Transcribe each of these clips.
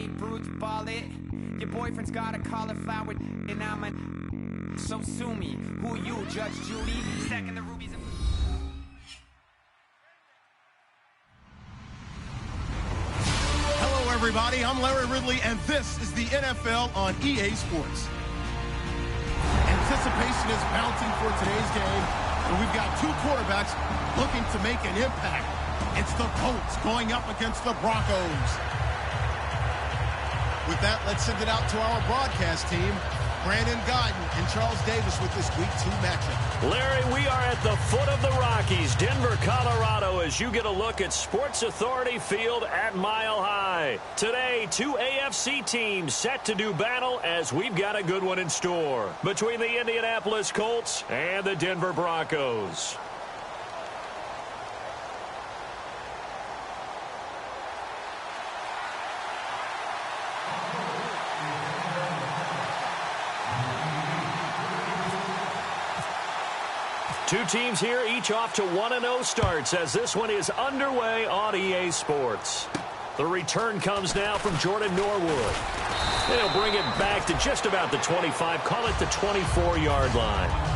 grapefruits, ball it. Your boyfriend's got a cauliflower, and I'm a. So sue me. Who you, Judge Judy? Stacking the rubies. Hello, everybody. I'm Larry Ridley, and this is the NFL on EA Sports. Anticipation is mounting for today's game, and we've got two quarterbacks looking to make an impact. It's the Colts going up against the Broncos. With that, let's send it out to our broadcast team. Brandon Godden and Charles Davis with this Week 2 matchup. Larry, we are at the foot of the Rockies, Denver, Colorado, as you get a look at Sports Authority Field at Mile High. Today, two AFC teams set to do battle as we've got a good one in store between the Indianapolis Colts and the Denver Broncos. Two teams here, each off to 1-0 starts as this one is underway on EA Sports. The return comes now from Jordan Norwood. They'll bring it back to just about the 25, call it the 24-yard line.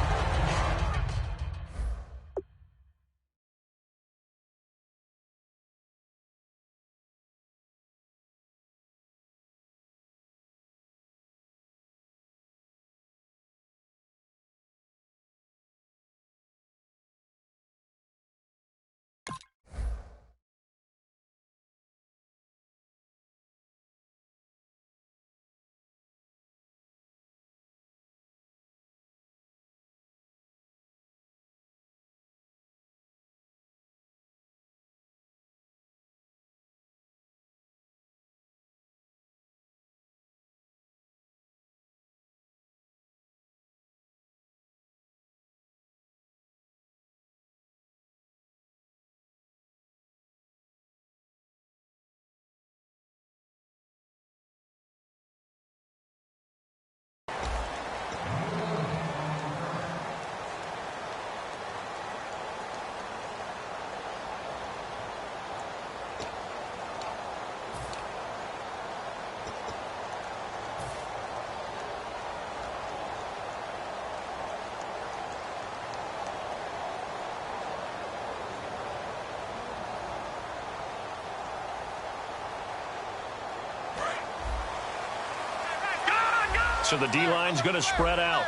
So the D-line's going to spread out.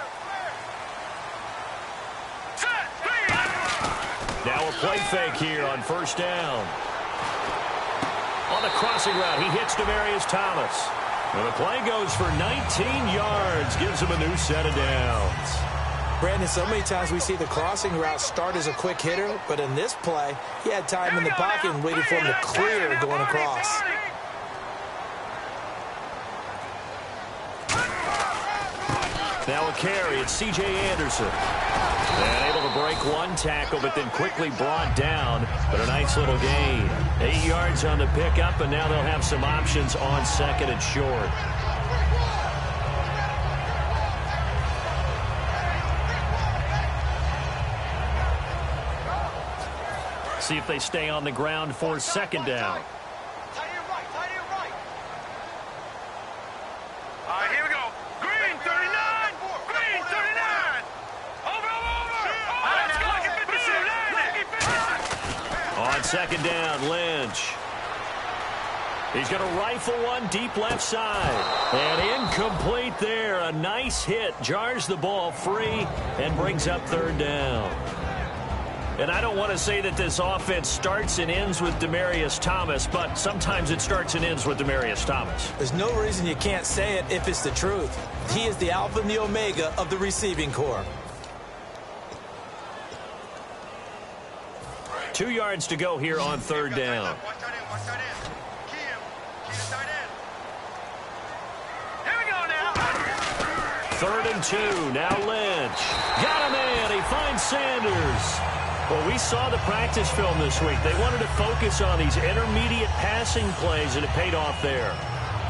Now a play fake here on first down. On the crossing route, he hits Demaryius Thomas. And the play goes for 19 yards, gives him a new set of downs. Brandon, so many times we see the crossing route start as a quick hitter, but in this play, he had time in the pocket and waited for him to clear going across. Now a carry, it's C.J. Anderson. And able to break one tackle, but then quickly brought down. But a nice little gain. 8 yards on the pickup, and now they'll have some options on second and short. See if they stay on the ground for second down. Second down, Lynch. He's going to rifle one deep left side. And incomplete there. A nice hit. Jars the ball free and brings up third down. And I don't want to say that this offense starts and ends with Demaryius Thomas, but sometimes it starts and ends with Demaryius Thomas. There's no reason you can't say it if it's the truth. He is the alpha and the omega of the receiving corps. 2 yards to go here on third down. Third and 2. Now Lynch. Got a man. He finds Sanders. Well, we saw the practice film this week. They wanted to focus on these intermediate passing plays, and it paid off there.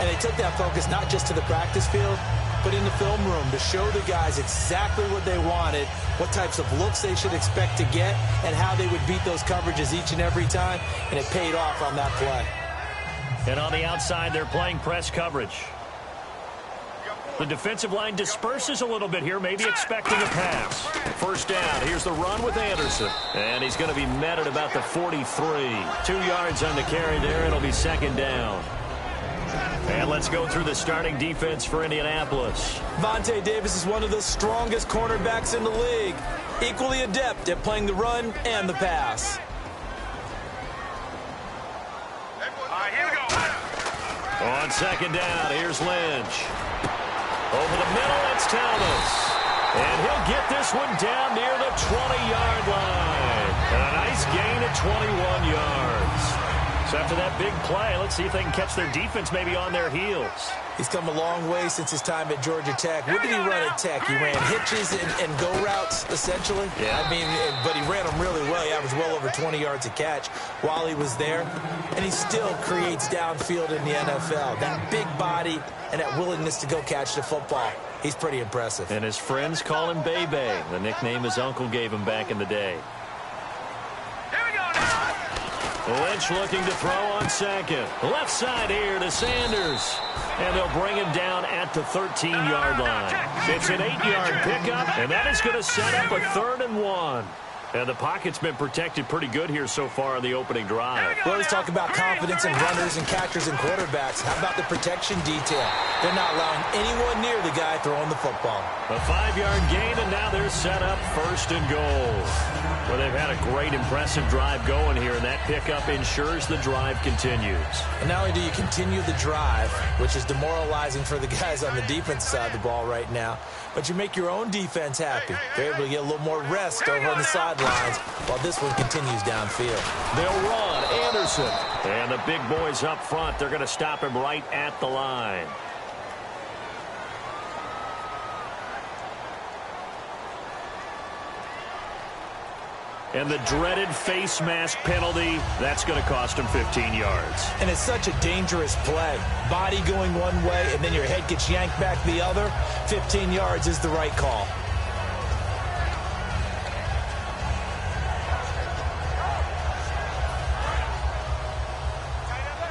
And they took that focus not just to the practice field, but in the film room to show the guys exactly what they wanted, what types of looks they should expect to get, and how they would beat those coverages each and every time, and it paid off on that play. And on the outside, they're playing press coverage. The defensive line disperses a little bit here, maybe expecting a pass. First down, here's the run with Anderson. And he's going to be met at about the 43. 2 yards on the carry there, it'll be second down. And let's go through the starting defense for Indianapolis. Vontae Davis is one of the strongest cornerbacks in the league. Equally adept at playing the run and the pass. On second down, here's Lynch. Over the middle, it's Thomas. And he'll get this one down near the 20-yard line. And a nice gain at 21 yards. So after that big play, let's see if they can catch their defense maybe on their heels. He's come a long way since his time at Georgia Tech. What did he run at Tech? He ran hitches and go routes, essentially. Yeah. I mean, but he ran them really well. He averaged well over 20 yards a catch while he was there. And he still creates downfield in the NFL. That big body and that willingness to go catch the football. He's pretty impressive. And his friends call him Bebe, the nickname his uncle gave him back in the day. Lynch looking to throw on second. Left side here to Sanders. And they'll bring him down at the 13-yard line. It's an 8-yard pickup, and that is going to set up a 3rd and 1. And the pocket's been protected pretty good here so far in the opening drive. Well, let's talk about confidence in runners and catchers and quarterbacks. How about the protection detail? They're not allowing anyone near the guy throwing the football. A 5-yard gain, and now they're set up 1st and goal. Well, they've had a great, impressive drive going here, and that pickup ensures the drive continues. And not only do you continue the drive, which is demoralizing for the guys on the defense side of the ball right now, but you make your own defense happy. They're able to get a little more rest over on the sidelines while this one continues downfield. They'll run Anderson. And the big boys up front, they're going to stop him right at the line. And the dreaded face mask penalty, that's going to cost him 15 yards. And it's such a dangerous play. Body going one way, and then your head gets yanked back the other. 15 yards is the right call.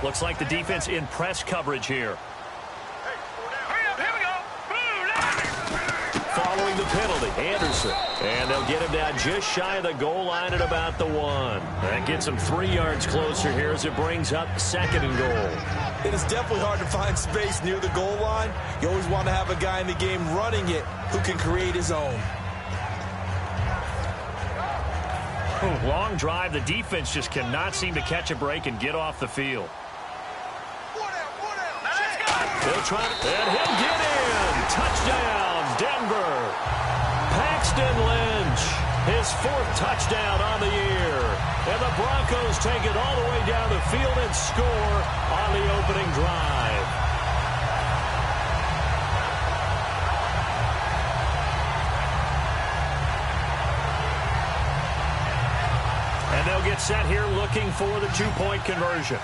Looks like the defense in press coverage here. Following the penalty, Anderson. And they'll get him down just shy of the goal line at about the 1. That gets him 3 yards closer here as it brings up 2nd and goal. It is definitely hard to find space near the goal line. You always want to have a guy in the game running it who can create his own. Long drive. The defense just cannot seem to catch a break and get off the field. They'll try to, and he'll get in. Touchdown, Denver. Paxton Lynch, his 4th touchdown on the year. And the Broncos take it all the way down the field and score on the opening drive. And they'll get set here looking for the 2-point conversion.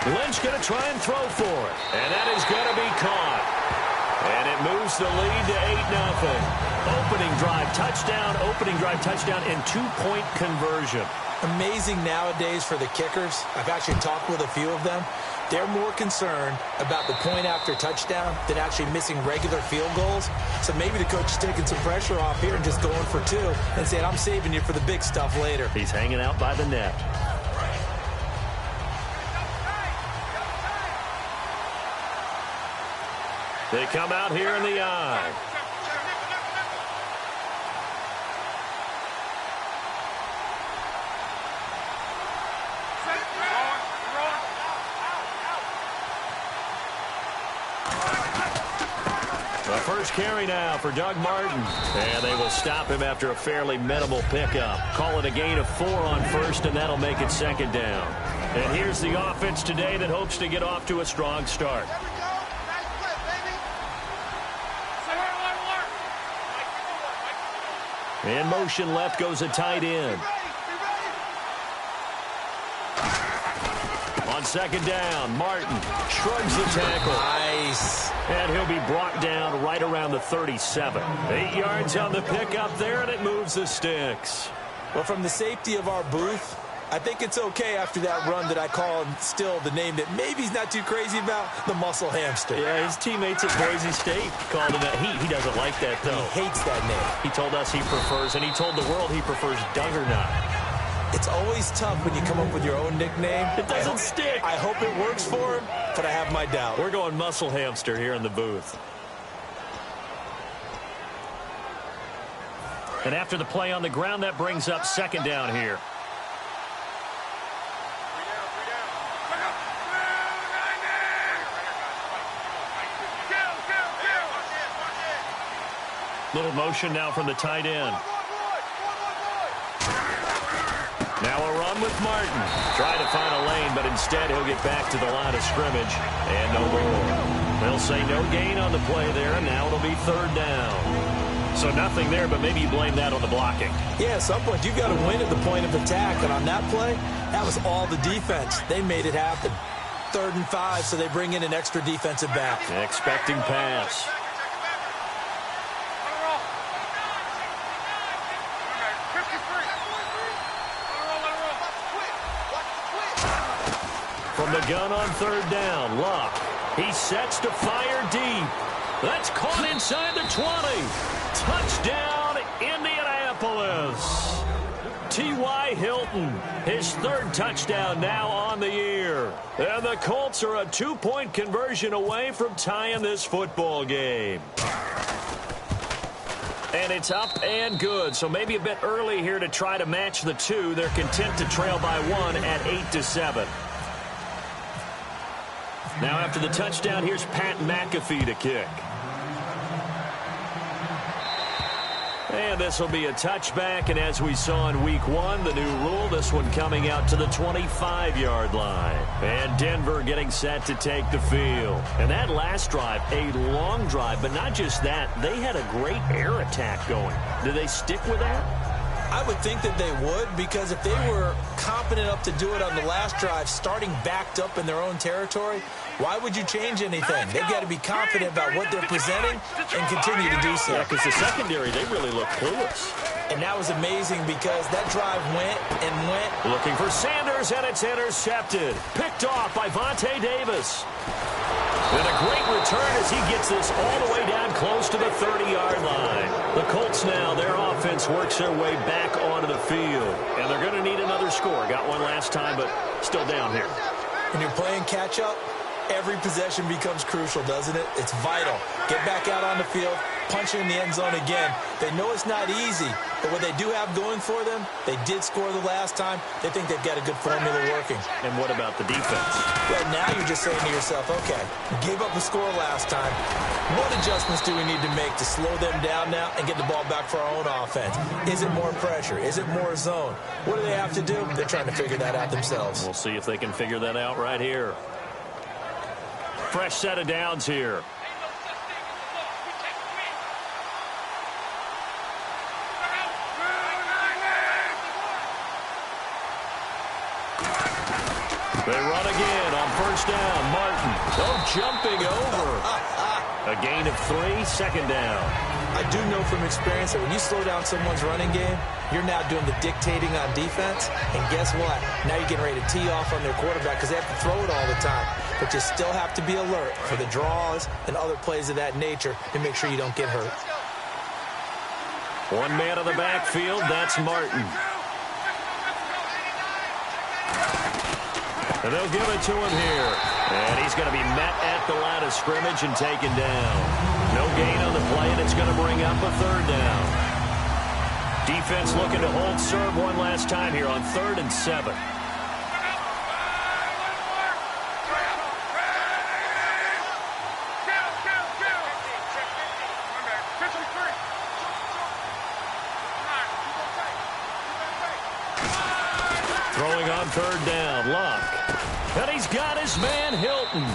Lynch going to try and throw for it. And that is going to be caught. And it moves the lead to 8-0. Opening drive touchdown, and 2-point conversion. Amazing nowadays for the kickers. I've actually talked with a few of them. They're more concerned about the point after touchdown than actually missing regular field goals. So maybe the coach is taking some pressure off here and just going for 2 and saying, I'm saving you for the big stuff later. He's hanging out by the net. They come out here in the eye. The first carry now for Doug Martin. And they will stop him after a fairly minimal pickup. Call it a gain of 4 on 1st, and that'll make it 2nd down. And here's the offense today that hopes to get off to a strong start. In motion left goes a tight end. On 2nd down, Martin shrugs the tackle. Nice. And he'll be brought down right around the 37. 8 yards on the pickup there, and it moves the sticks. Well, from the safety of our booth, I think it's okay after that run that I call still the name that maybe he's not too crazy about, the muscle hamster. Yeah, his teammates at Boise State called him that. He doesn't like that, though. He hates that name. He told us he prefers, and he told the world he prefers Duggernaut. It's always tough when you come up with your own nickname. It doesn't stick. I hope it works for him, but I have my doubt. We're going muscle hamster here in the booth. And after the play on the ground, that brings up second down here. Little motion now from the tight end. Now a run with Martin. Trying to find a lane, but instead he'll get back to the line of scrimmage. And no more. They'll say no gain on the play there, and now it'll be third down. So nothing there, but maybe you blame that on the blocking. Yeah, at some point you've got to win at the point of attack. And on that play, that was all the defense. They made it happen. 3rd and 5, so they bring in an extra defensive back. Expecting pass. From the gun on third down, Luck. He sets to fire deep. That's caught inside the 20. Touchdown, Indianapolis. T.Y. Hilton, his 3rd touchdown now on the year. And the Colts are a 2-point conversion away from tying this football game. And it's up and good, so maybe a bit early here to try to match the 2. They're content to trail by 1 at 8-7. Now after the touchdown, here's Pat McAfee to kick. And this will be a touchback, and as we saw in week 1, the new rule, this one coming out to the 25-yard line. And Denver getting set to take the field. And that last drive, a long drive, but not just that, they had a great air attack going. Do they stick with that? I would think that they would, because if they were competent enough to do it on the last drive, starting backed up in their own territory, why would you change anything? They've got to be confident about what they're presenting and continue to do so. Yeah, because the secondary, they really look clueless. And that was amazing because that drive went and went. Looking for Sanders, and it's intercepted. Picked off by Vontae Davis. And a great return as he gets this all the way down close to the 30-yard line. The Colts now, their offense works their way back onto the field. And they're going to need another score. Got one last time, but still down here. When you're playing catch-up, every possession becomes crucial, doesn't it? It's vital. Get back out on the field, punch it in the end zone again. They know it's not easy, but what they do have going for them, they did score the last time. They think they've got a good formula working. And what about the defense? Well, now you're just saying to yourself, okay, we gave up a score last time. What adjustments do we need to make to slow them down now and get the ball back for our own offense? Is it more pressure? Is it more zone? What do they have to do? They're trying to figure that out themselves. We'll see if they can figure that out right here. Fresh set of downs here. They run again on first down. Martin, jumping over. A gain of 3, second down. I do know from experience that when you slow down someone's running game, you're now doing the dictating on defense. And guess what? Now you're getting ready to tee off on their quarterback because they have to throw it all the time. But you still have to be alert for the draws and other plays of that nature to make sure you don't get hurt. One man on the backfield, that's Martin. And they'll give it to him here. And he's going to be met at the line of scrimmage and taken down. No gain on the play, and it's going to bring up a third down. Defense looking to hold serve one last time here on 3rd and 7. Throwing on third down, Luck. And he's got his man Hilton.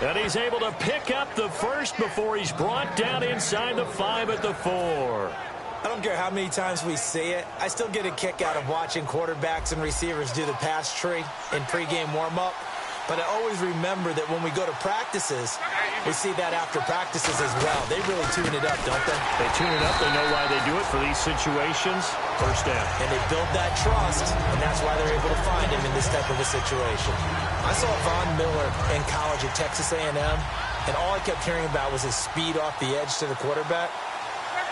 And he's able to pick up the first before he's brought down inside the 5 at the 4. I don't care how many times we say it. I still get a kick out of watching quarterbacks and receivers do the pass tree in pregame warm-up. But I always remember that when we go to practices, we see that after practices as well. They really tune it up, don't they? They tune it up. They know why they do it for these situations. First down. And they build that trust, and that's why they're able to find him in this type of a situation. I saw Von Miller in college at Texas A&M, and all I kept hearing about was his speed off the edge to the quarterback.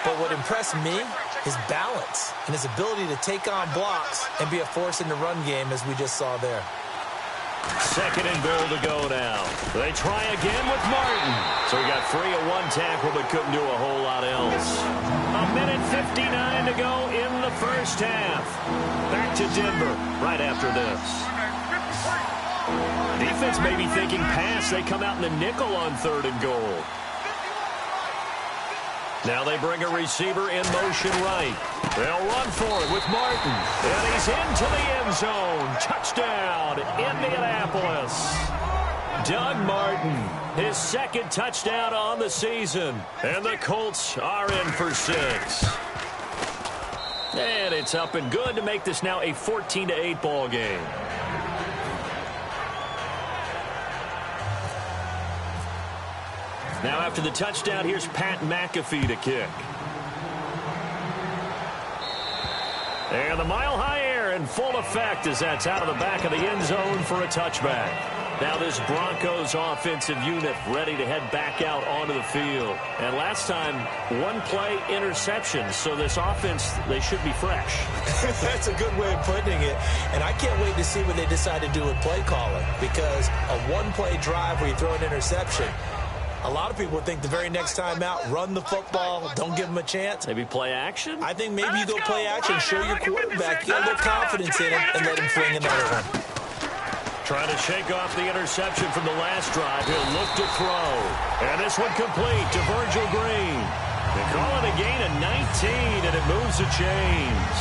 But what impressed me, his balance and his ability to take on blocks and be a force in the run game, as we just saw there. Second and goal to go now. They try again with Martin. So he got free of one tackle but couldn't do a whole lot else. A minute 59 to go in the first half. Back to Denver right after this. Defense may be thinking pass. They come out in the nickel on third and goal. Now they bring a receiver in motion right. They'll run for it with Martin. And he's into the end zone. Touchdown, Indianapolis. Doug Martin, his second touchdown on the season. And the Colts are in for 6. And it's up and good to make this now a 14-8 ball game. Now after the touchdown, here's Pat McAfee to kick. And the mile-high air in full effect as that's out of the back of the end zone for a touchback. Now this Broncos offensive unit ready to head back out onto the field. And last time, one-play interception. So this offense, they should be fresh. That's a good way of putting it. And I can't wait to see what they decide to do with play calling. Because a one-play drive where you throw an interception, a lot of people think the very next time out, run the football, don't give them a chance. Maybe play action? I think maybe you go play action, show your quarterback, get a little confidence in him, and let him fling another one. Trying to shake off the interception from the last drive. He'll look to throw. And this one complete to Virgil Green. They call it a gain of 19, and it moves the chains.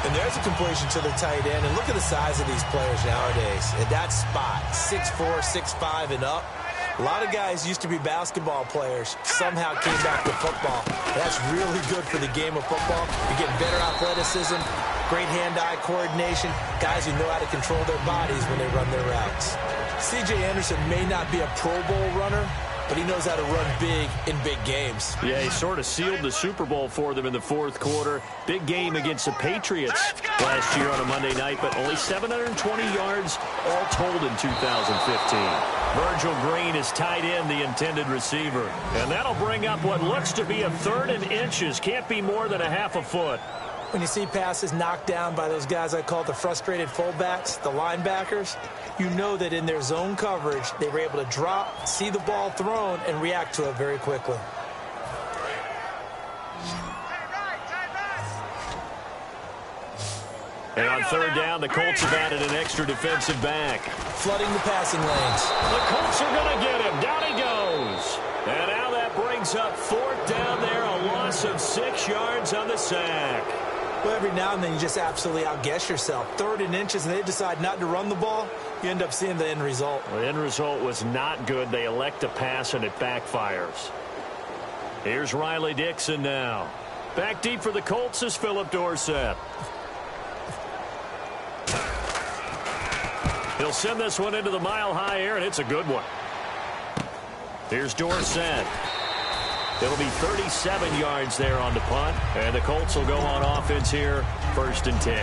And there's a completion to the tight end. And look at the size of these players nowadays. At that spot, 6'4", 6'5", and up. A lot of guys used to be basketball players, somehow came back to football. That's really good for the game of football. You get better athleticism, great hand-eye coordination, guys who know how to control their bodies when they run their routes. C.J. Anderson may not be a Pro Bowl runner, but he knows how to run big in big games. Yeah, he sort of sealed the Super Bowl for them in the fourth quarter. Big game against the Patriots last year on a Monday night, but only 720 yards all told in 2015. Virgil Green is tight end, the intended receiver. And that'll bring up what looks to be a 3rd and inches. Can't be more than a half a foot. When you see passes knocked down by those guys I call the frustrated fullbacks, the linebackers, you know that in their zone coverage, they were able to drop, see the ball thrown, and react to it very quickly. And on third down, the Colts have added an extra defensive back. Flooding the passing lanes. The Colts are going to get him. Down he goes. And now that brings up 4th down there, a loss of 6 yards on the sack. Well, every now and then you just absolutely outguess yourself. 3rd and inches, and they decide not to run the ball. You end up seeing the end result. Well, the end result was not good. They elect to pass, and it backfires. Here's Riley Dixon now. Back deep for the Colts is Philip Dorsett. He'll send this one into the mile-high air, and it's a good one. Here's Dorsett. It'll be 37 yards there on the punt, and the Colts will go on offense here, 1st and 10.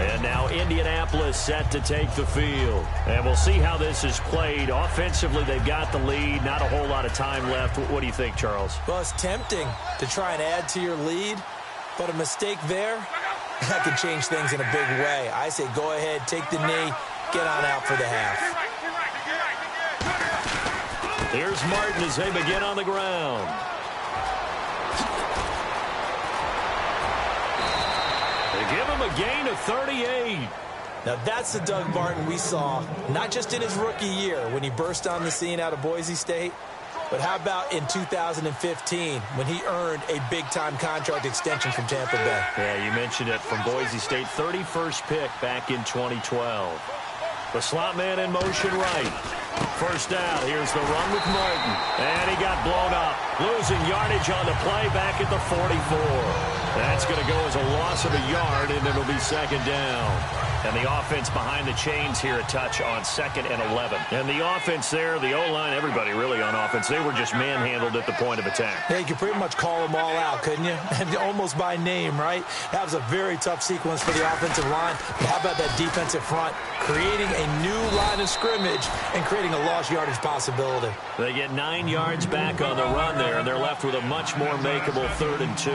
And now Indianapolis set to take the field. And we'll see how this is played. Offensively, they've got the lead. Not a whole lot of time left. What do you think, Charles? Well, it's tempting to try and add to your lead, but a mistake there, that could change things in a big way. I say go ahead, take the knee, get on out for the half. Here's Martin as they begin on the ground. They give him a gain of 38. Now that's the Doug Martin we saw, not just in his rookie year when he burst on the scene out of Boise State, but how about in 2015 when he earned a big-time contract extension from Tampa Bay? Yeah, you mentioned it, from Boise State, 31st pick back in 2012. The slot man in motion right. First down. Here's the run with Martin. And he got blown up. Losing yardage on the play back at the 44. That's going to go as a loss of a yard, and it'll be second down. And the offense behind the chains here a touch on 2nd and 11. And the offense there, the O-line, everybody really on offense, they were just manhandled at the point of attack. Yeah, you could pretty much call them all out, couldn't you? And almost by name, right? That was a very tough sequence for the offensive line. But how about that defensive front creating a new line of scrimmage and creating a lost yardage possibility? They get 9 yards back on the run there, and they're left with a much more makeable 3rd and 2.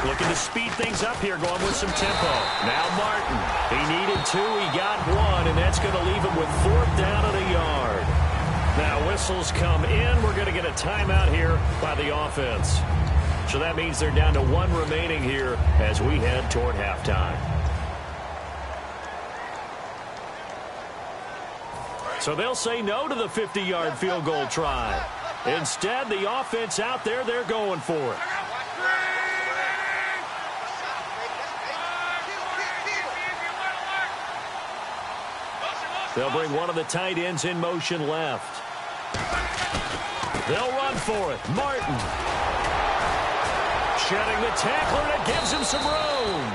Looking to speed things up here, going with some tempo. Now Martin. He needed 2. He got 1, and that's going to leave him with 4th down and a yard. Now whistles come in. We're going to get a timeout here by the offense. So that means they're down to 1 remaining here as we head toward halftime. So they'll say no to the 50-yard field goal try. Instead, the offense out there, they're going for it. They'll bring one of the tight ends in motion left. They'll run for it. Martin. Shedding the tackler, and it gives him some room.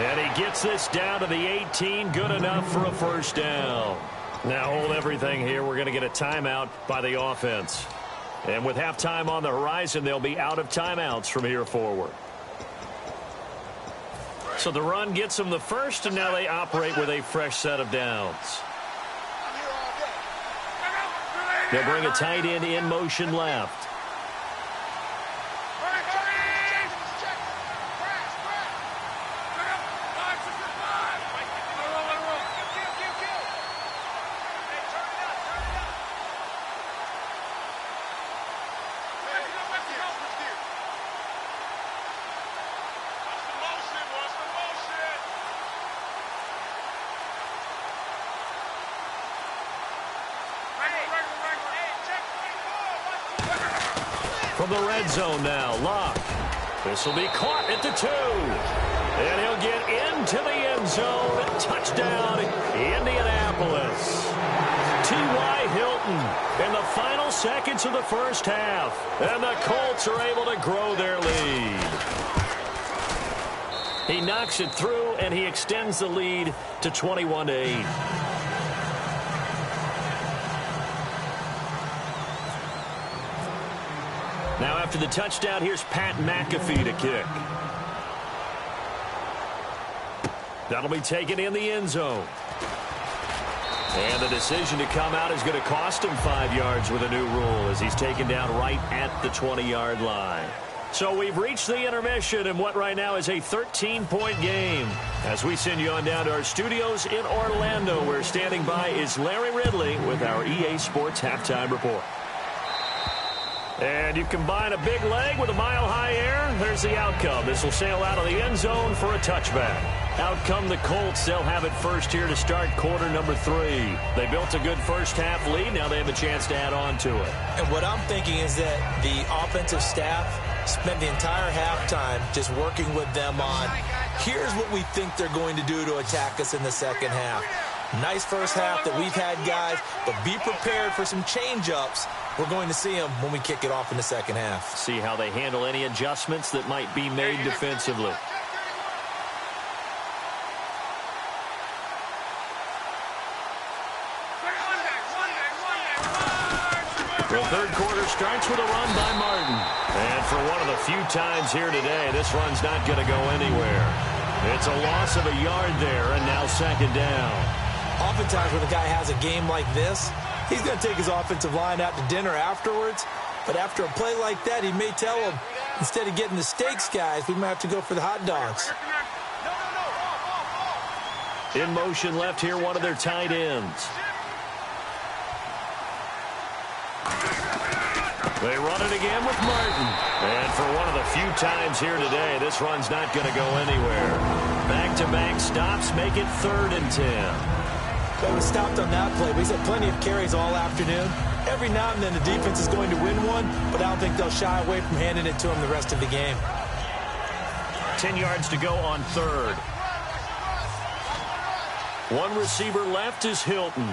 And he gets this down to the 18. Good enough for a first down. Now hold everything here. We're going to get a timeout by the offense. And with halftime on the horizon, they'll be out of timeouts from here forward. So the run gets them the first, and now they operate with a fresh set of downs. They'll bring a tight end in motion left. From the red zone now, Locke. This will be caught at the 2. And he'll get into the end zone. Touchdown, Indianapolis. T.Y. Hilton in the final seconds of the first half. And the Colts are able to grow their lead. He knocks it through, and he extends the lead to 21-8. Now after the touchdown, here's Pat McAfee to kick. That'll be taken in the end zone. And the decision to come out is going to cost him 5 yards with a new rule as he's taken down right at the 20-yard line. So we've reached the intermission in what right now is a 13-point game. As we send you on down to our studios in Orlando, where standing by is Larry Ridley with our EA Sports Halftime Report. And you combine a big leg with a mile-high air, there's the outcome. This will sail out of the end zone for a touchback. Out come the Colts. They'll have it first here to start quarter number 3. They built a good first-half lead. Now they have a chance to add on to it. And what I'm thinking is that the offensive staff spent the entire halftime just working with them on, here's what we think they're going to do to attack us in the second half. Nice first half that we've had, guys, but be prepared for some change-ups. We're going to see them when we kick it off in the second half. See how they handle any adjustments that might be made defensively. The third quarter starts with a run by Martin. And for one of the few times here today, this run's not going to go anywhere. It's a loss of a yard there, and now second down. Oftentimes when a guy has a game like this, he's going to take his offensive line out to dinner afterwards. But after a play like that, he may tell them, instead of getting the steaks, guys, we might have to go for the hot dogs. In motion left here, one of their tight ends. They run it again with Martin. And for one of the few times here today, this run's not going to go anywhere. Back-to-back stops make it 3rd and 10. But we stopped on that play. He's had plenty of carries all afternoon. Every now and then the defense is going to win one, but I don't think they'll shy away from handing it to him the rest of the game. 10 yards to go on 3rd. One receiver left is Hilton.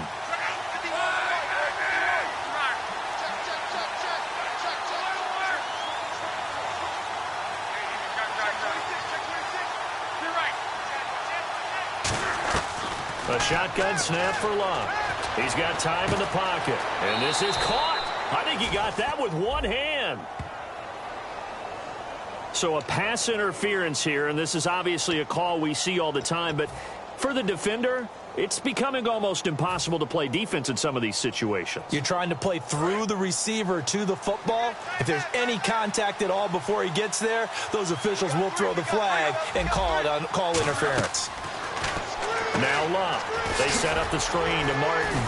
A shotgun snap for Love. He's got time in the pocket. And this is caught. I think he got that with one hand. So a pass interference here, and this is obviously a call we see all the time, but for the defender, it's becoming almost impossible to play defense in some of these situations. You're trying to play through the receiver to the football. If there's any contact at all before he gets there, those officials will throw the flag and call interference. Now Love. They set up the screen to Martin.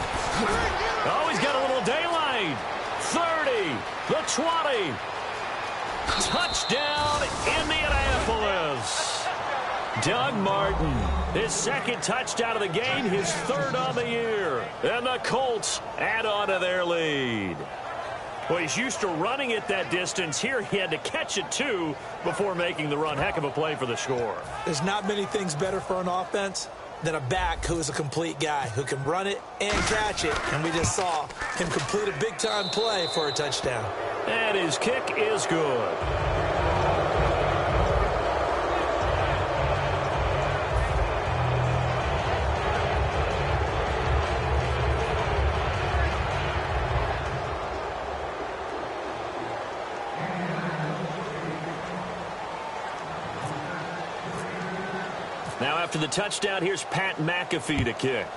Oh, he's got a little daylight. 30, the 20. Touchdown, Indianapolis. Doug Martin, his second touchdown of the game, his third on the year. And the Colts add on to their lead. Well, he's used to running it that distance. Here he had to catch it, too, before making the run. Heck of a play for the score. There's not many things better for an offense than a back who is a complete guy who can run it and catch it. And we just saw him complete a big-time play for a touchdown. And his kick is good. Now after the touchdown, here's Pat McAfee to kick.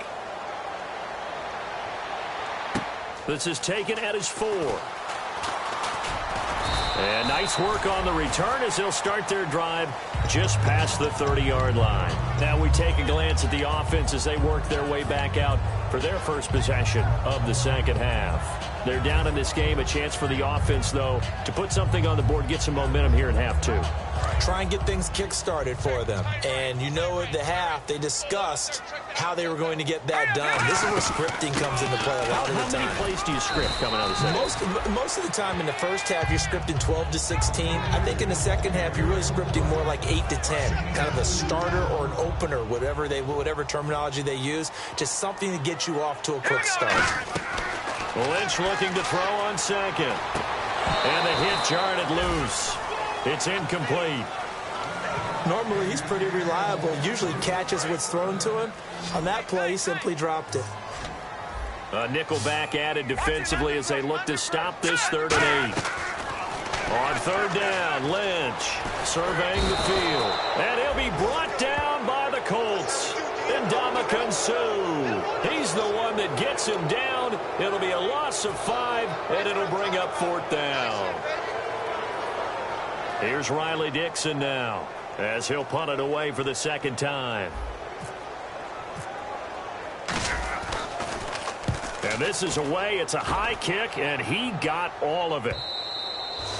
This is taken at his 4. And nice work on the return as they'll start their drive just past the 30-yard line. Now we take a glance at the offense as they work their way back out for their first possession of the second half. They're down in this game. A chance for the offense, though, to put something on the board, get some momentum here in half 2. Try and get things kick-started for them. And you know at the half, they discussed how they were going to get that done. This is where scripting comes into play a lot of the time. How many plays do you script coming out of the second? Most of the time in the first half, you're scripting 12 to 16. I think in the second half, you're really scripting more like 8 to 10. Kind of a starter or an opener, whatever terminology they use. Just something to get you off to a quick start. Lynch looking to throw on second. And the hit jarred it loose. It's incomplete. Normally, he's pretty reliable. Usually catches what's thrown to him. On that play, he simply dropped it. A nickelback added defensively as they look to stop this 3rd and 8. On 3rd down, Lynch surveying the field. And he'll be brought down by the Colts. And Ndamukong Suh. He's the one that gets him down. It'll be a loss of 5, and it'll bring up 4th down. Here's Riley Dixon now as he'll punt it away for the second time. And this is away. It's a high kick, and he got all of it.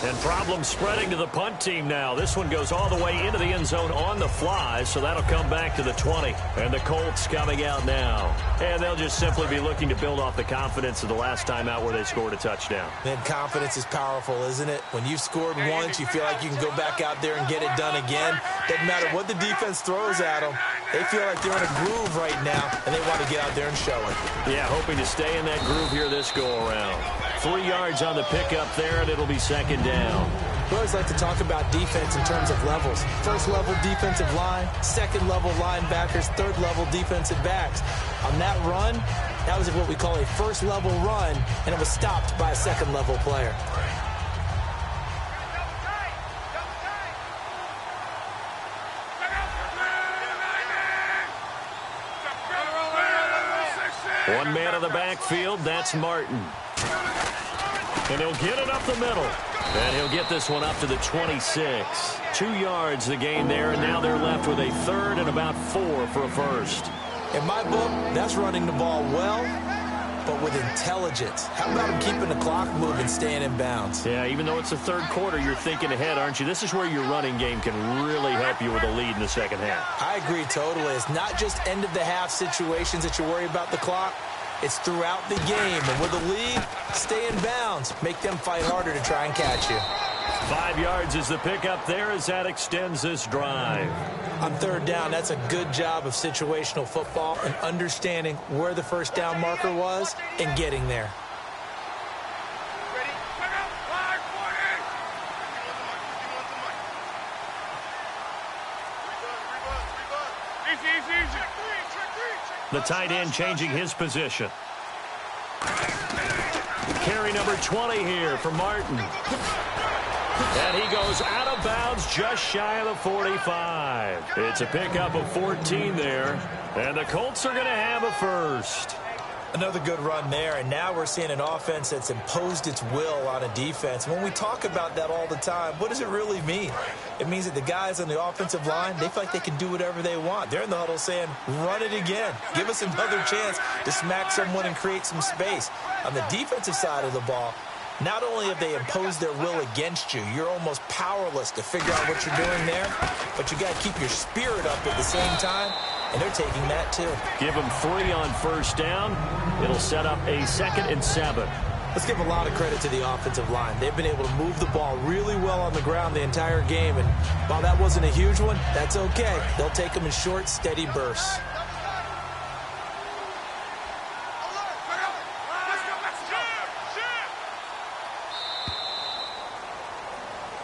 And problems spreading to the punt team now. This one goes all the way into the end zone on the fly, so that'll come back to the 20. And the Colts coming out now. And they'll just simply be looking to build off the confidence of the last time out where they scored a touchdown. Man, confidence is powerful, isn't it? When you've scored once, you feel like you can go back out there and get it done again. Doesn't matter what the defense throws at them. They feel like they're in a groove right now, and they want to get out there and show it. Yeah, hoping to stay in that groove here this go-around. 3 yards on the pickup there, and it'll be second down. We always like to talk about defense in terms of levels. First level defensive line, second level linebackers, third level defensive backs. On that run, that was what we call a first level run, and it was stopped by a second level player. One man in the backfield, that's Martin. And he'll get it up the middle. And he'll get this one up to the 26. 2 yards the gain there, and now they're left with a 3rd and about 4 for a first. In my book, that's running the ball well, but with intelligence. How about him keeping the clock moving, staying in bounds? Yeah, even though it's the 3rd quarter, you're thinking ahead, aren't you? This is where your running game can really help you with a lead in the second half. I agree totally. It's not just end-of-the-half situations that you worry about the clock. It's throughout the game. And with a lead, stay in bounds. Make them fight harder to try and catch you. 5 yards is the pickup there as that extends this drive. On 3rd down, that's a good job of situational football and understanding where the first down marker was and getting there. The tight end changing his position. Carry number 20 here for Martin. And he goes out of bounds just shy of the 45. It's a pickup of 14 there. And the Colts are going to have a first. Another good run there, and now we're seeing an offense that's imposed its will on a defense. When we talk about that all the time, what does it really mean? It means that the guys on the offensive line, they feel like they can do whatever they want. They're in the huddle saying, run it again. Give us another chance to smack someone and create some space. On the defensive side of the ball, not only have they imposed their will against you, you're almost powerless to figure out what you're doing there, but you got to keep your spirit up at the same time, and they're taking that too. Give them 3 on first down. It'll set up a 2nd and 7. Let's give a lot of credit to the offensive line. They've been able to move the ball really well on the ground the entire game, and while that wasn't a huge one, that's okay. They'll take them in short, steady bursts.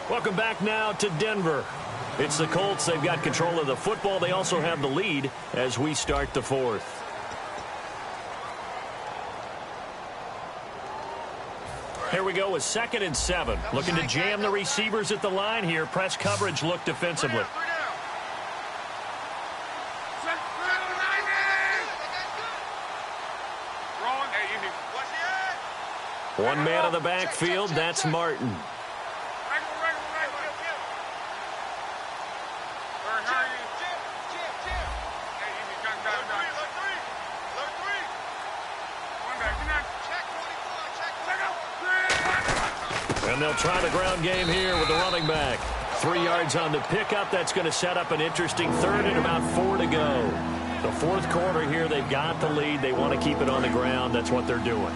Welcome back now to Denver. It's the Colts. They've got control of the football. They also have the lead as we start the 4th. Here we go with 2nd and 7. Looking to jam the receivers at the line here. Press coverage look defensively. One man in the backfield. That's Martin. And they'll try the ground game here with the running back. 3 yards on the pickup. That's going to set up an interesting 3rd and about 4 to go. The 4th quarter here, they've got the lead. They want to keep it on the ground. That's what they're doing.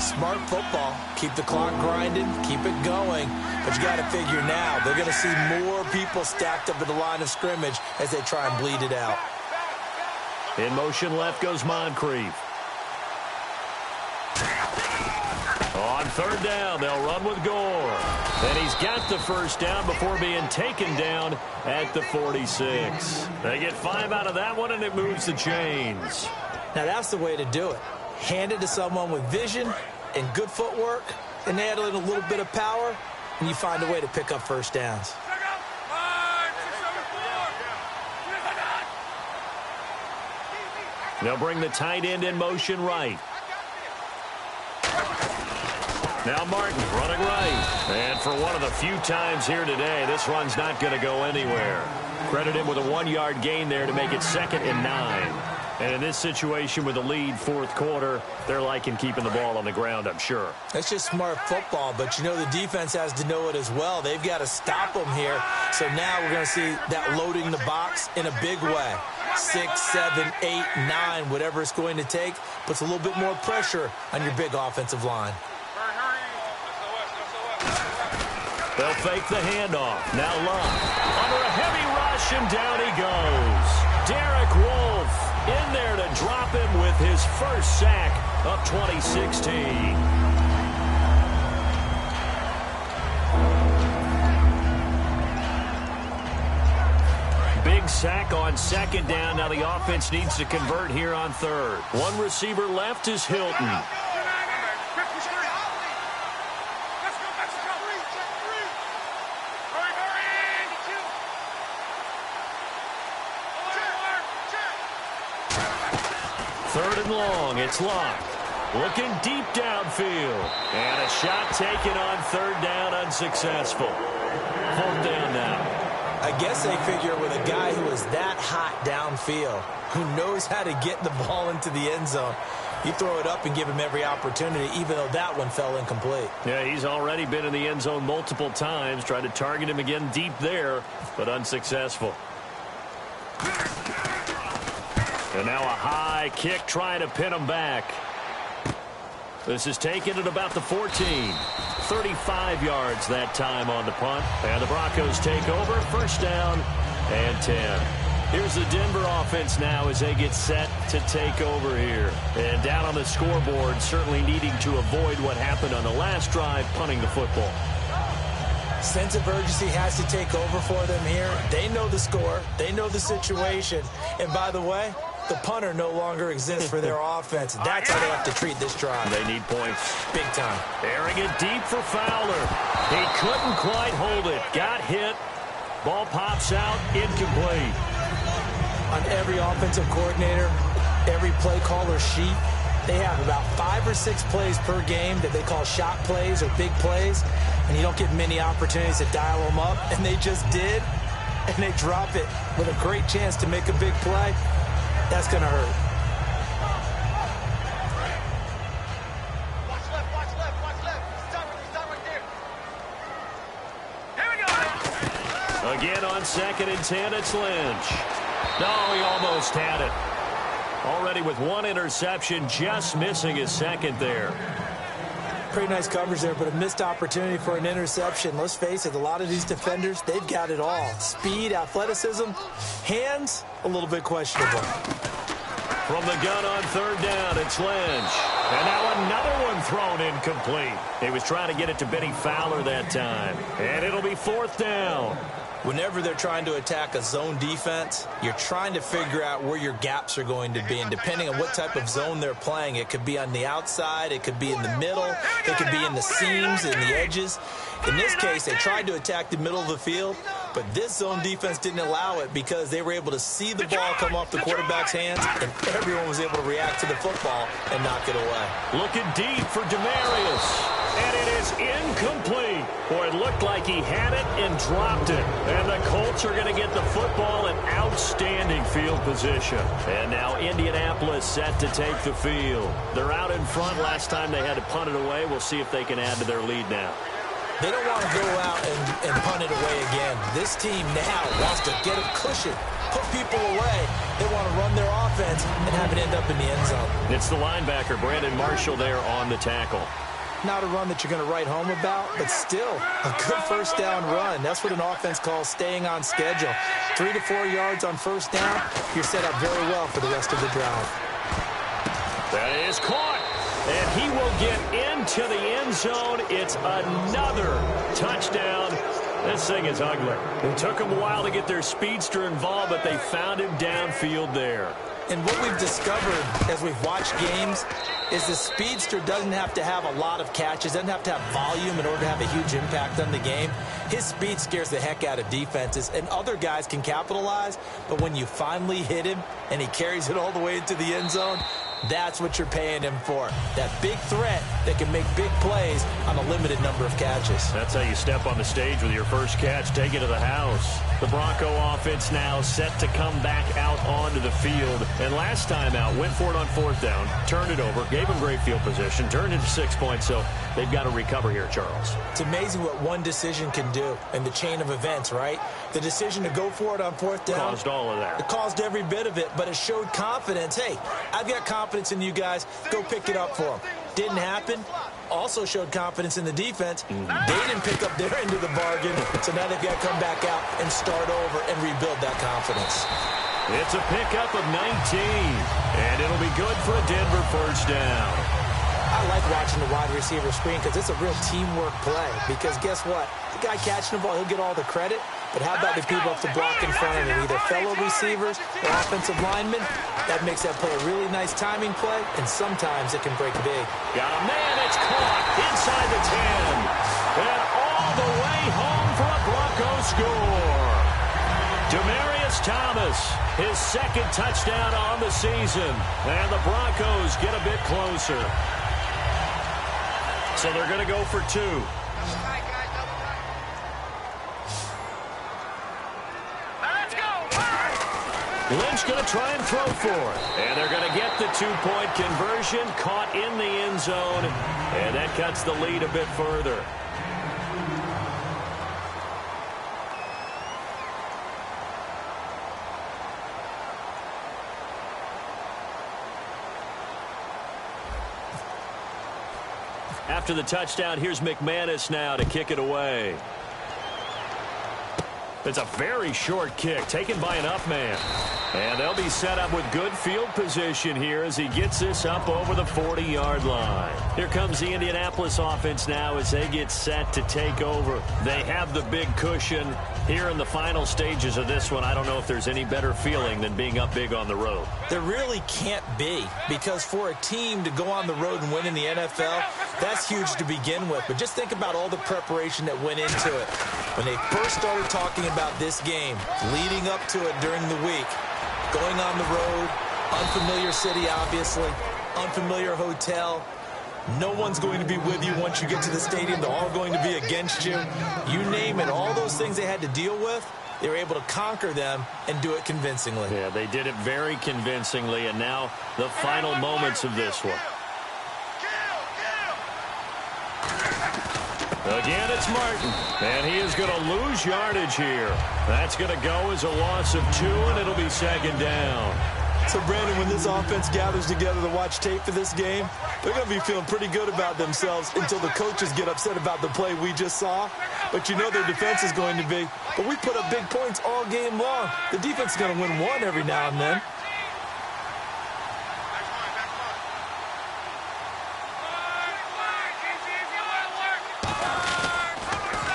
Smart football. Keep the clock grinding. Keep it going. But you got to figure now, they're going to see more people stacked up at the line of scrimmage as they try and bleed it out. In motion left goes Moncrief. On 3rd down, they'll run with Gore. And he's got the first down before being taken down at the 46. They get 5 out of that one, and it moves the chains. Now, that's the way to do it. Hand it to someone with vision and good footwork, and add in a little bit of power, and you find a way to pick up first downs. They'll bring the tight end in motion right. Now Martin running right. And for one of the few times here today, this run's not going to go anywhere. Credit him with a 1-yard gain there to make it 2nd and 9. And in this situation with the lead 4th quarter, they're liking keeping the ball on the ground, I'm sure. That's just smart football, but you know the defense has to know it as well. They've got to stop them here. So now we're going to see that loading the box in a big way. 6, 7, 8, 9, whatever it's going to take, puts a little bit more pressure on your big offensive line. They'll fake the handoff. Now Love under a heavy rush, and down he goes. Derek Wolfe in there to drop him with his first sack of 2016. Big sack on 2nd down. Now the offense needs to convert here on 3rd. One receiver left is Hilton. Third and long, it's locked. Looking deep downfield. And a shot taken on 3rd down, unsuccessful. 4th down now. I guess they figure with a guy who is that hot downfield, who knows how to get the ball into the end zone, you throw it up and give him every opportunity, even though that one fell incomplete. Yeah, he's already been in the end zone multiple times. Tried to target him again deep there, but unsuccessful. And now a high kick trying to pin him back. This is taken at about the 14. 35 yards that time on the punt. And the Broncos take over. First down and 10. Here's the Denver offense now as they get set to take over here. And down on the scoreboard, certainly needing to avoid what happened on the last drive, punting the football. Sense of urgency has to take over for them here. They know the score. They know the situation. And by the way, The punter no longer exists for their offense. That's how they have to treat this drive. They need points. Big time. Airing it deep for Fowler. He couldn't quite hold it. Got hit. Ball pops out. Incomplete. On every offensive coordinator, every play caller sheet, they have about 5 or 6 plays per game that they call shot plays or big plays, and you don't get many opportunities to dial them up, and they just did, and they drop it with a great chance to make a big play. That's going to hurt. Watch left, watch left, watch left. Stop right there. Here we go. Again on 2nd and 10, it's Lynch. No, he almost had it. Already with 1 interception, just missing his second there. Pretty nice coverage there, but a missed opportunity for an interception. Let's face it, a lot of these defenders, they've got it all. Speed, athleticism, hands, a little bit questionable. From the gun on 3rd down, it's Lynch. And now another one thrown incomplete. He was trying to get it to Benny Fowler that time. And it'll be 4th down. Whenever they're trying to attack a zone defense, you're trying to figure out where your gaps are going to be. And depending on what type of zone they're playing, it could be on the outside, it could be in the middle, it could be in the seams and the edges. In this case, they tried to attack the middle of the field, but this zone defense didn't allow it because they were able to see the ball come off the quarterback's hands, and everyone was able to react to the football and knock it away. Looking deep for Demarius. And it is incomplete. Boy, it looked like he had it and dropped it. And the Colts are going to get the football in outstanding field position. And now Indianapolis set to take the field. They're out in front. Last time they had to punt it away. We'll see if they can add to their lead now. They don't want to go out and punt it away again. This team now wants to get a cushion, put people away. They want to run their offense and have it end up in the end zone. It's the linebacker, Brandon Marshall, there on the tackle. Not a run that you're going to write home about, but still a good first down run. That's what an offense calls staying on schedule. 3 to 4 yards on first down, you're set up very well for the rest of the drive. That is caught, and he will get into the end zone. It's another touchdown. This thing is ugly. It took them a while to get their speedster involved, but they found him downfield there. And what we've discovered as we've watched games is the speedster doesn't have to have a lot of catches, doesn't have to have volume in order to have a huge impact on the game. His speed scares the heck out of defenses, and other guys can capitalize, but when you finally hit him and he carries it all the way into the end zone, that's what you're paying him for. That big threat that can make big plays on a limited number of catches. That's how you step on the stage with your first catch, take it to the house. The Bronco offense now set to come back out onto the field. And last time out, went for it on 4th down, turned it over, gave them great field position, turned into 6 points, so they've got to recover here, Charles. It's amazing what one decision can do in the chain of events, right? The decision to go for it on 4th down. Caused all of that. It caused every bit of it, but it showed confidence. Hey, I've got confidence in you guys. Go pick it up for them. Didn't happen. Also showed confidence in the defense. They didn't pick up their end of the bargain, so now they've got to come back out and start over and rebuild that confidence. It's a pickup of 19, and it'll be good for a Denver first down. I like watching the wide receiver screen because it's a real teamwork play. Because guess what? The guy catching the ball, he'll get all the credit. But how about the people up the block in front of him? Either fellow receivers or offensive linemen. That makes that play a really nice timing play, and sometimes it can break big. Got a man, it's caught inside the 10. And all the way home for a Bronco score. Demarius Thomas, his second touchdown on the season. And the Broncos get a bit closer. So they're going to go for 2. Lynch going to try and throw for it. And they're going to get the 2-point conversion, caught in the end zone. And that cuts the lead a bit further. After the touchdown, here's McManus now to kick it away. It's a very short kick taken by an up man. And they'll be set up with good field position here as he gets this up over the 40-yard line. Here comes the Indianapolis offense now as they get set to take over. They have the big cushion here in the final stages of this one. I don't know if there's any better feeling than being up big on the road. There really can't be, because for a team to go on the road and win in the NFL, that's huge to begin with. But just think about all the preparation that went into it. When they first started talking about this game, leading up to it during the week, going on the road, unfamiliar city, obviously, unfamiliar hotel. No one's going to be with you once you get to the stadium. They're all going to be against you. You name it, all those things they had to deal with, they were able to conquer them and do it convincingly. Yeah, they did it very convincingly, and now the final moments of this one. Again, it's Martin, and he is going to lose yardage here. That's going to go as a loss of 2, and it'll be second down. So, Brandon, when this offense gathers together to watch tape for this game, they're going to be feeling pretty good about themselves until the coaches get upset about the play we just saw. But you know their defense is going to be. But we put up big points all game long. The defense is going to win one every now and then.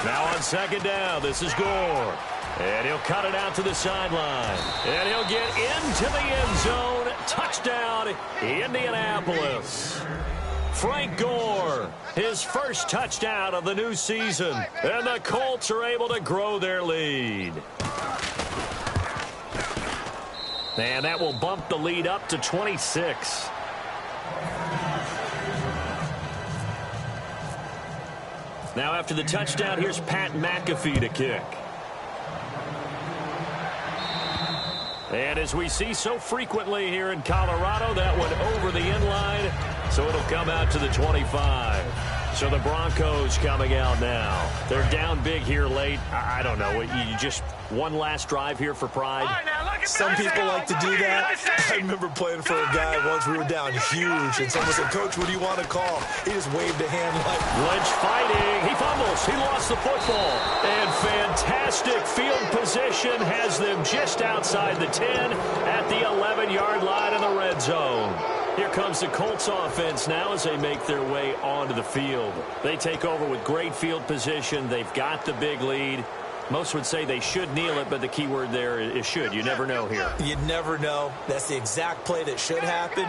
Now on second down, this is Gore. And he'll cut it out to the sideline. And he'll get into the end zone. Touchdown, Indianapolis. Frank Gore, his first touchdown of the new season. And the Colts are able to grow their lead. And that will bump the lead up to 26. Now after the touchdown, here's Pat McAfee to kick. And as we see so frequently here in Colorado, that one over the end line, so it'll come out to the 25. So the Broncos coming out now. They're down big here late. I don't know. You just one last drive here for pride. Some people like to do that. I remember playing for a guy once. We were down huge, and someone said, "Coach, what do you want to call?" He just waved a hand like... Lynch fighting. He fumbles. He lost the football. And fantastic field position has them just outside the 10 at the 11-yard line in the red zone. Here comes the Colts offense now as they make their way onto the field. They take over with great field position. They've got the big lead. Most would say they should kneel it, but the key word there is should. You never know here. You never know. That's the exact play that should happen.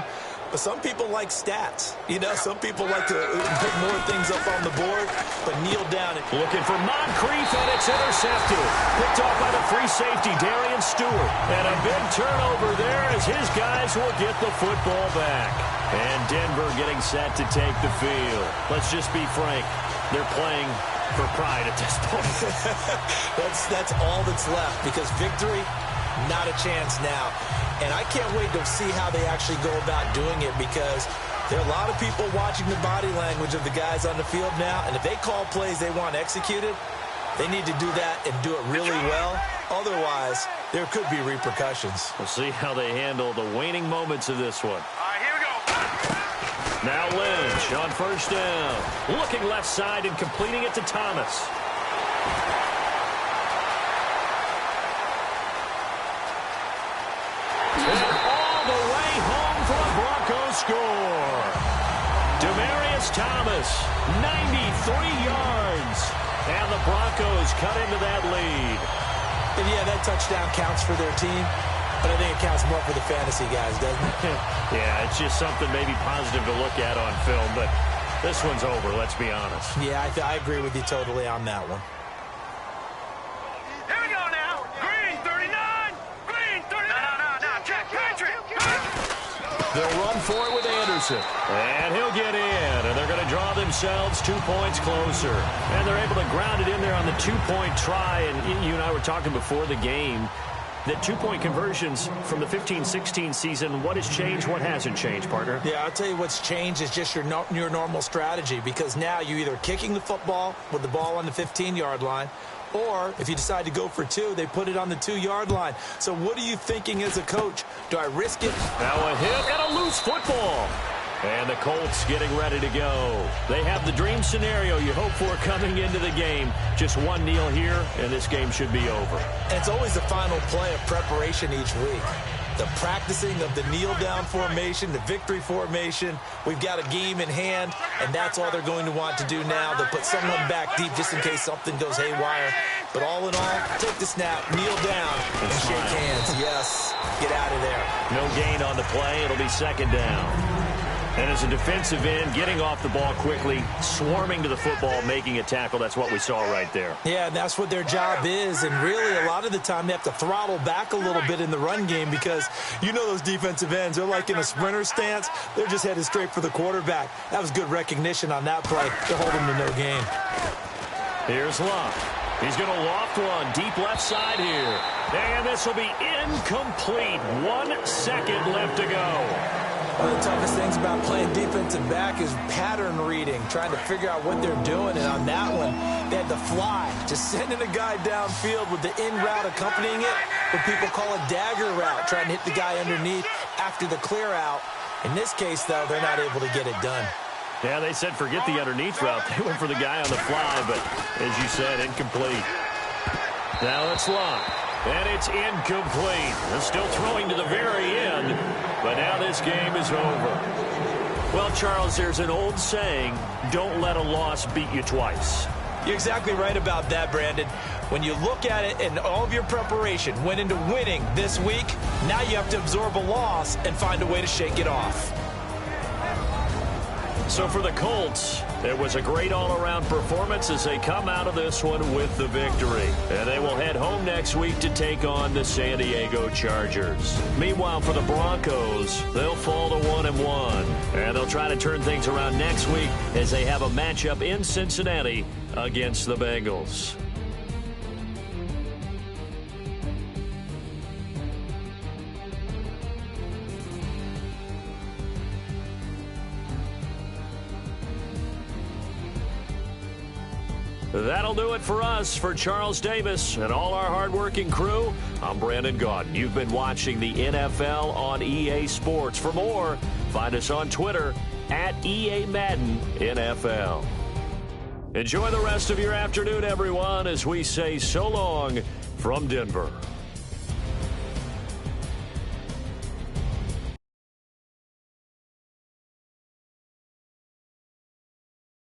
But some people like stats. You know, some people like to put more things up on the board, but kneel down. Looking for Moncrief, and it's intercepted. Picked off by the free safety, Darian Stewart. And a big turnover there as his guys will get the football back. And Denver getting set to take the field. Let's just be frank. They're playing for pride at this point. That's all that's left, because victory, not a chance now. And I can't wait to see how they actually go about doing it, because there are a lot of people watching the body language of the guys on the field now, and if they call plays they want executed, they need to do that and do it really well. Otherwise, there could be repercussions. We'll see how they handle the waning moments of this one. All right, here we go. Now Lynch on first down. Looking left side and completing it to Thomas. And all the way home for a Broncos score. Demaryius Thomas, 93 yards. And the Broncos cut into that lead. And yeah, that touchdown counts for their team, but I think it counts more for the fantasy guys, doesn't it? Yeah, it's just something maybe positive to look at on film, but this one's over, let's be honest. Yeah, I agree with you totally on that one. Here we go now. Green 39. Green 39. No. Jack Patrick. They'll run for it with Anderson. And he'll get in. And they're going to draw themselves 2 points closer. And they're able to ground it in there on the 2-point try. And you and I were talking before the game that 2-point conversions from the 15-16 season, what has changed, what hasn't changed, partner? Yeah, I'll tell you what's changed is just your normal strategy, because now you're either kicking the football with the ball on the 15-yard line, or if you decide to go for 2, they put it on the 2-yard line. So what are you thinking as a coach? Do I risk it? Now a hit and a loose football. And the Colts getting ready to go. They have the dream scenario you hope for coming into the game. Just one kneel here, and this game should be over. And it's always the final play of preparation each week. The practicing of the kneel-down formation, the victory formation. We've got a game in hand, and that's all they're going to want to do now. They'll put someone back deep just in case something goes haywire. But all in all, take the snap, kneel down, and shake hands. Yes, get out of there. No gain on the play. It'll be second down. And as a defensive end, getting off the ball quickly, swarming to the football, making a tackle, that's what we saw right there. Yeah, and that's what their job is. And really, a lot of the time, they have to throttle back a little bit in the run game because you know those defensive ends, they're like in a sprinter stance. They're just headed straight for the quarterback. That was good recognition on that play to hold him to no gain. Here's Luck. He's going to loft one deep left side here. And this will be incomplete. 1 second left to go. One of the toughest things about playing defensive back is pattern reading, trying to figure out what they're doing. And on that one, they had to fly, just sending a guy downfield with the in route accompanying it, what people call a dagger route, trying to hit the guy underneath after the clear out. In this case, though, they're not able to get it done. Yeah, they said forget the underneath route. They went for the guy on the fly, but as you said, incomplete. Now it's Luck. And it's incomplete. They're still throwing to the very end, but now this game is over. Well, Charles, there's an old saying, don't let a loss beat you twice. You're exactly right about that, Brandon. When you look at it and all of your preparation went into winning this week, now you have to absorb a loss and find a way to shake it off. So for the Colts, it was a great all-around performance as they come out of this one with the victory. And they will head home next week to take on the San Diego Chargers. Meanwhile, for the Broncos, they'll fall to 1-1. And they'll try to turn things around next week as they have a matchup in Cincinnati against the Bengals. That'll do it for us. For Charles Davis and all our hardworking crew, I'm Brandon Gaudin. You've been watching the NFL on EA Sports. For more, find us on Twitter at EA Madden NFL. Enjoy the rest of your afternoon, everyone, as we say so long from Denver.